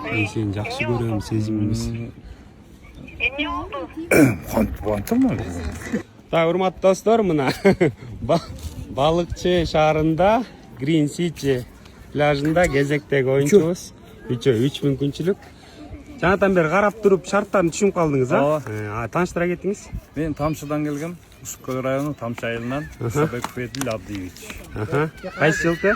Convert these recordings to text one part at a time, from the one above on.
Ben seni жақсы көрөм, сезимimiz. Ne oldu? Қуантың мı? Так, урматтуу достор, мына балыкчы шаарында Green City пляжында кезектеги оюнчубуз. 3 мүмкүнчүлүк. Жаңадан бери карап туруп шарттарын түшүнүп калдыңыз, а? Тааныштыра кетиңиз. Мен Тамшыдан келгем. Ускөй району Тамшы айылынан Сабеков Эдил Абдиевич. Кайсы жылкы?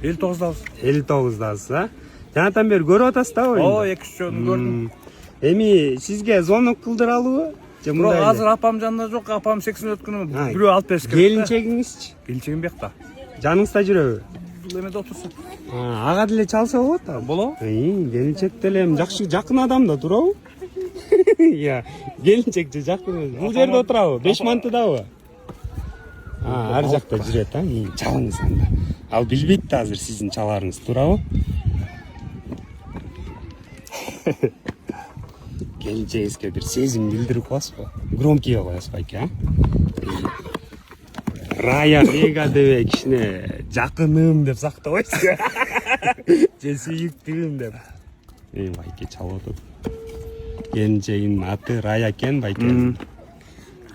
59'dayız. 59'дасыз, а? Жаңадан бери көрүп атасыз да оюнду? О, 2-3 жолун көрдүм. Эми сизге звонок кылдыралыбы? Бирок азыр апам жанында жок, апам 80 өткөнү бирөө алып бериш керек. Келинчегиңизчи? Келинчегим бекта. Жаныңызда жүрөбү? Бул эмеде отурсун. Ага деле чалса болот да. Болобу? Келинчек деле эми жакын адам да туурабы? Я, келинчек же жакын. Бул жерде отурабы? 5 мантыдабы? Ар жакта жүрөт, а? Чалыңыз анда. Ал билбейт да азыр сиздин чаларыңыз, туурабы? Келинчегиңизге бир сезим билдирип коесузбу? Громкий коесуз байке, а? Рая Мега деп кичине жакыным деп сактабайсыз. Же сүйүктүүм деп. Байке чалып отуруп. Келинчегинин аты Рая экен, байке.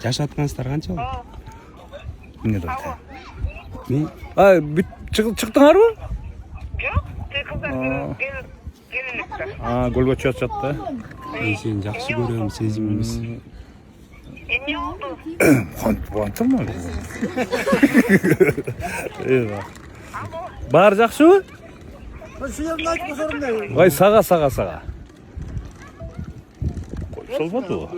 Жашап аткансыздар канча болду? Эмне дейт? Чыктыңарбы? Yok. Kızlar gelinlikte. Көлгө чыгып жатты. Мен сени жакшы көрөм, сезимimiz. Ne oldu? Қуантың мı? Баары жакшыбы? Ой, сага. Болбоду.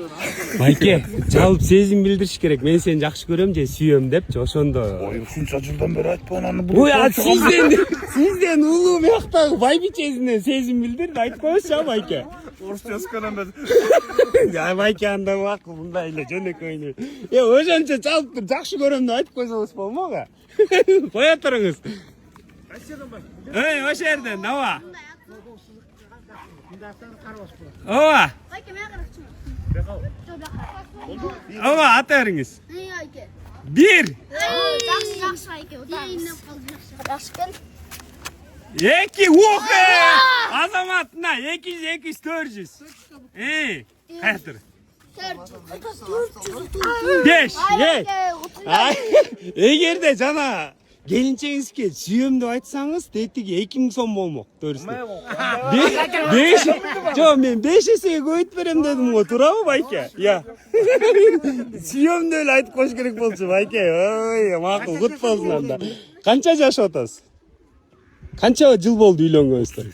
Байке, чалып сезим билдириш керек. Мен сени жакшы көрөм же сүйөм депчи, ошондо. Ой, ушунча жылдан бери айтпаган аны. Ой, сизден улуу бияктагы байбичесине сезим билдир, айтып коюңузчу, а байке. Орусча өскөнөн бери. Ya байке анда макул, мындай эле жөнөкөйнү. Ошончо чалып тур, жакшы көрөм деп айтып койсоңуз болмогу? Коя туруңуз. Ой, ошо жерден, ооба. Ооба. Ооба, ата бериңиз. 1 2 ухе! Азамат, мына 200 400. Кайтыр. 5. Эгерде жана келинчегиңизге сүйөм деп айтсаңыз, тетиги 2000 сом болмок, төрүстө. 5. Жок, мен 5 эсеге көбөйтүп берем дедим го, туурабы байке? Я. Сүйөм деп эле айтып коюш керек болчу байке. Ой, макул, кут болсун анда. Канча жашап атасыз? Канча жыл болду үйлөнгөнүздөр?